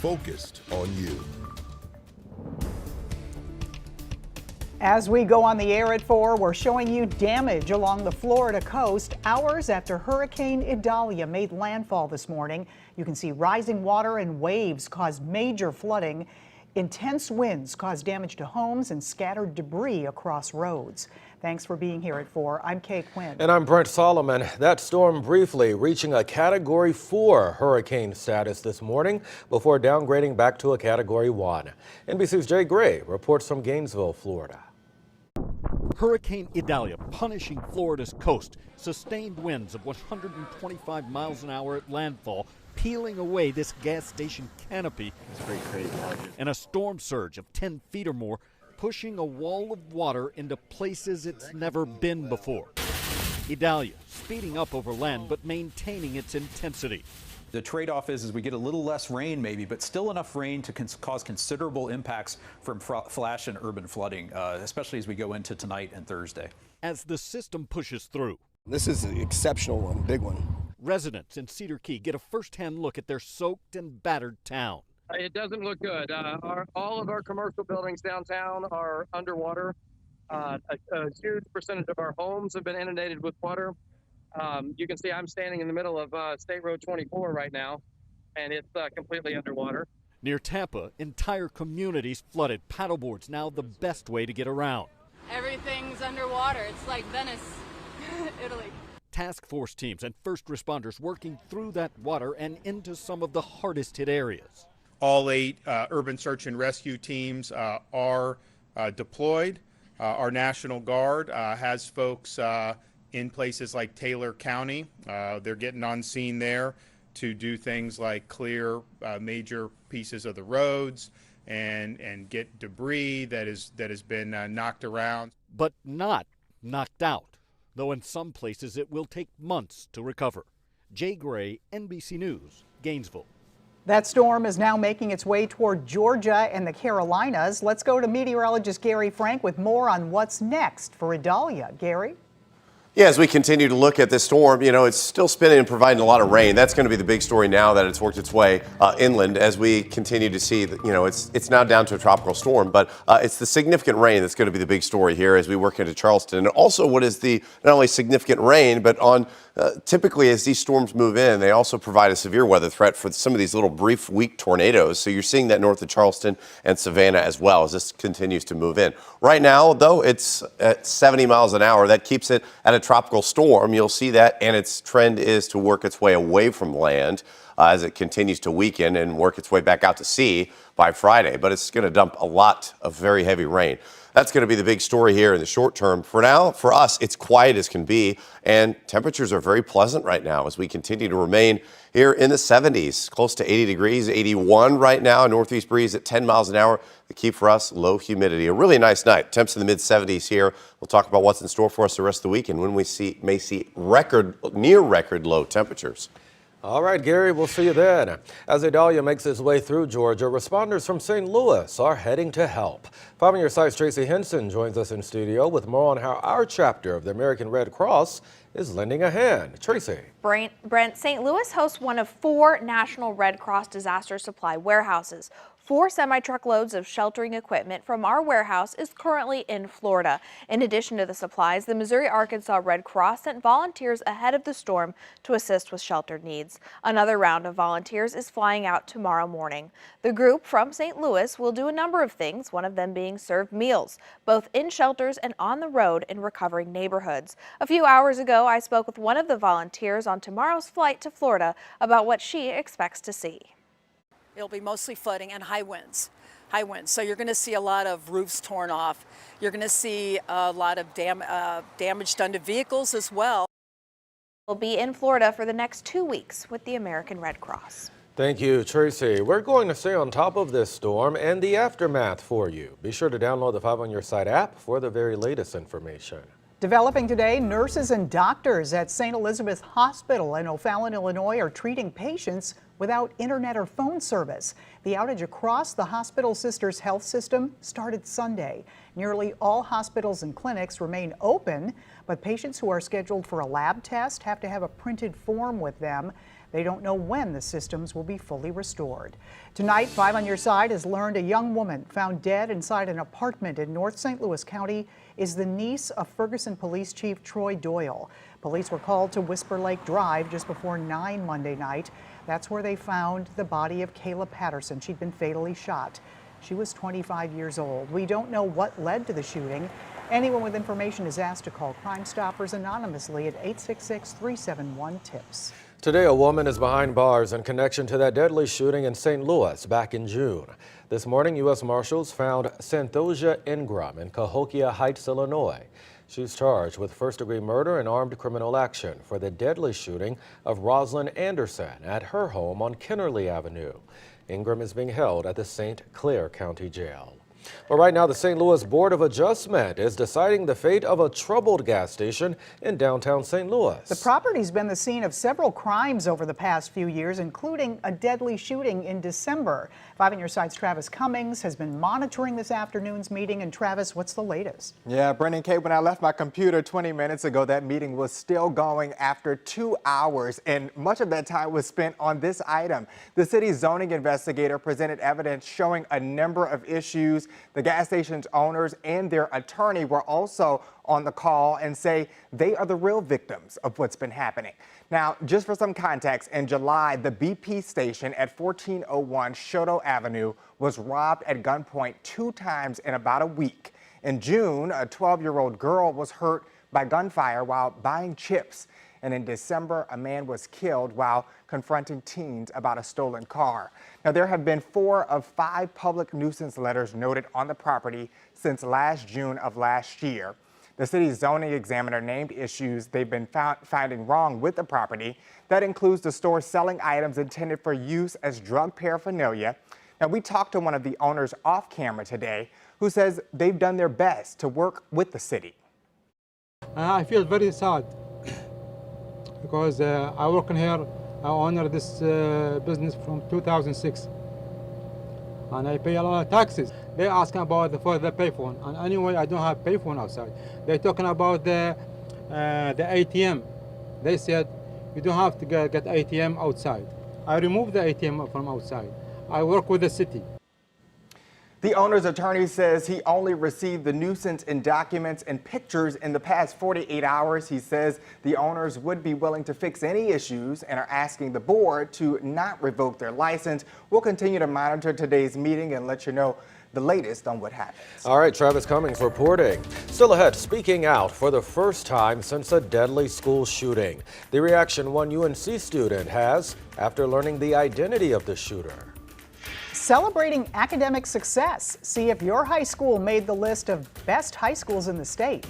focused on you. As we go on the air at 4, we're showing you damage along the Florida coast hours after Hurricane Idalia made landfall this morning. You can see rising water and waves caused major flooding. Intense winds caused damage to homes and scattered debris across roads. Thanks for being here at 4. I'm Kay Quinn. And I'm Brent Solomon. That storm briefly reaching a Category 4 hurricane status this morning before downgrading back to a Category 1. NBC's Jay Gray reports from Gainesville, Florida. Hurricane Idalia punishing Florida's coast. Sustained winds of 125 miles an hour at landfall, peeling away this gas station canopy. It's pretty crazy out here. And a storm surge of 10 feet or more, pushing a wall of water into places it's never been before. Idalia speeding up over land but maintaining its intensity. The trade-off is we get a little less rain maybe, but still enough rain to cause considerable impacts from flash and urban flooding, especially as we go into tonight and Thursday. As the system pushes through. This is an exceptional one, big one. Residents in Cedar Key get a first-hand look at their soaked and battered town. It doesn't look good. All of our commercial buildings downtown are underwater. A huge percentage of our homes have been inundated with water. You can see I'm standing in the middle of State Road 24 right now, and it's completely underwater. Near Tampa, entire communities flooded. Paddleboards now the best way to get around. Everything's underwater. It's like Venice, Italy. Task force teams and first responders working through that water and into some of the hardest hit areas. All 8 urban search and rescue teams are deployed. Our National Guard has folks in places like Taylor County. They're getting on scene there to do things like clear major pieces of the roads and get debris that has been knocked around. But not knocked out, though in some places it will take months to recover. Jay Gray, NBC News, Gainesville. That storm is now making its way toward Georgia and the Carolinas. Let's go to meteorologist Gary Frank with more on what's next for Idalia. Gary? Yeah, as we continue to look at this storm, it's still spinning and providing a lot of rain. That's going to be the big story now that it's worked its way inland as we continue to see that, it's now down to a tropical storm, but it's the significant rain that's going to be the big story here as we work into Charleston. And also what is the not only significant rain, but typically as these storms move in, they also provide a severe weather threat for some of these little brief weak tornadoes. So you're seeing that north of Charleston and Savannah as well as this continues to move in. Right now, though, it's at 70 miles an hour. That keeps it at a tropical storm. You'll see that, and its trend is to work its way away from land as it continues to weaken and work its way back out to sea by Friday. But it's going to dump a lot of very heavy rain. That's going to be the big story here in the short term. For now, for us, it's quiet as can be, and temperatures are very pleasant right now as we continue to remain here in the 70s, close to 80 degrees, 81 right now, northeast breeze at 10 miles an hour. The key for us, low humidity. A really nice night. Temps in the mid-70s here. We'll talk about what's in store for us the rest of the week and when we may see near record low temperatures. All right, Gary, we'll see you then. As Idalia makes its way through Georgia, responders from St. Louis are heading to help. 5 on your side's Tracy Henson joins us in studio with more on how our chapter of the American Red Cross is lending a hand. Tracy. Brent, St. Louis hosts one of 4 National Red Cross disaster supply warehouses. 4 semi-truckloads of sheltering equipment from our warehouse is currently in Florida. In addition to the supplies, the Missouri-Arkansas Red Cross sent volunteers ahead of the storm to assist with shelter needs. Another round of volunteers is flying out tomorrow morning. The group from St. Louis will do a number of things, one of them being serve meals, both in shelters and on the road in recovering neighborhoods. A few hours ago, I spoke with one of the volunteers on tomorrow's flight to Florida about what she expects to see. It'll be mostly flooding and high winds. So you're going to see a lot of roofs torn off. You're going to see a lot of damage done to vehicles as well. We'll be in Florida for the next 2 weeks with the American Red Cross. Thank you, Tracy. We're going to stay on top of this storm and the aftermath for you. Be sure to download the 5 on your side app for the very latest information. Developing today, nurses and doctors at St. Elizabeth Hospital in O'Fallon, Illinois are treating patients without internet or phone service. The outage across the hospital sister's health system started Sunday. Nearly all hospitals and clinics remain open, but patients who are scheduled for a lab test have to have a printed form with them. They don't know when the systems will be fully restored. Tonight, 5 on Your Side has learned a young woman found dead inside an apartment in North St. Louis County is the niece of Ferguson Police Chief Troy Doyle. Police were called to Whisper Lake Drive just before 9 Monday night. That's where they found the body of Kayla Patterson. She'd been fatally shot. She was 25 years old. We don't know what led to the shooting. Anyone with information is asked to call Crime Stoppers anonymously at 866-371-TIPS. Today, a woman is behind bars in connection to that deadly shooting in St. Louis back in June. This morning, U.S. Marshals found Sentosa Ingram in Cahokia Heights, Illinois. She's charged with first-degree murder and armed criminal action for the deadly shooting of Rosalind Anderson at her home on Kennerly Avenue. Ingram is being held at the St. Clair County Jail. Well, right now, the St. Louis Board of Adjustment is deciding the fate of a troubled gas station in downtown St. Louis. The property's been the scene of several crimes over the past few years, including a deadly shooting in December. 5 on Your Side's Travis Cummings has been monitoring this afternoon's meeting. And Travis, what's the latest? Yeah, Brendan K., when I left my computer 20 minutes ago, that meeting was still going after 2 hours, and much of that time was spent on this item. The city's zoning investigator presented evidence showing a number of issues. The gas station's owners and their attorney were also on the call and say they are the real victims of what's been happening. Now, just for some context, in July, the BP station at 1401 Shoto Avenue was robbed at gunpoint 2 times in about a week. In June, a 12-year-old girl was hurt by gunfire while buying chips. And in December, a man was killed while confronting teens about a stolen car. Now, there have been 4 of 5 public nuisance letters noted on the property since last June of last year. The city's zoning examiner named issues they've been finding wrong with the property. That includes the store selling items intended for use as drug paraphernalia. Now, we talked to one of the owners off camera today who says they've done their best to work with the city. I feel very sad because I work in here. I own this business from 2006, and I pay a lot of taxes. They're asking about for the payphone, and anyway, I don't have payphone outside. They're talking about the ATM. They said you don't have to get ATM outside. I removed the ATM from outside. I work with the city. The owner's attorney says he only received the nuisance in documents and pictures in the past 48 hours. He says the owners would be willing to fix any issues and are asking the board to not revoke their license. We'll continue to monitor today's meeting and let you know the latest on what happens. All right, Travis Cummings reporting. Still ahead, speaking out for the first time since a deadly school shooting. The reaction one UNC student has after learning the identity of the shooter. Celebrating academic success. See if your high school made the list of best high schools in the state.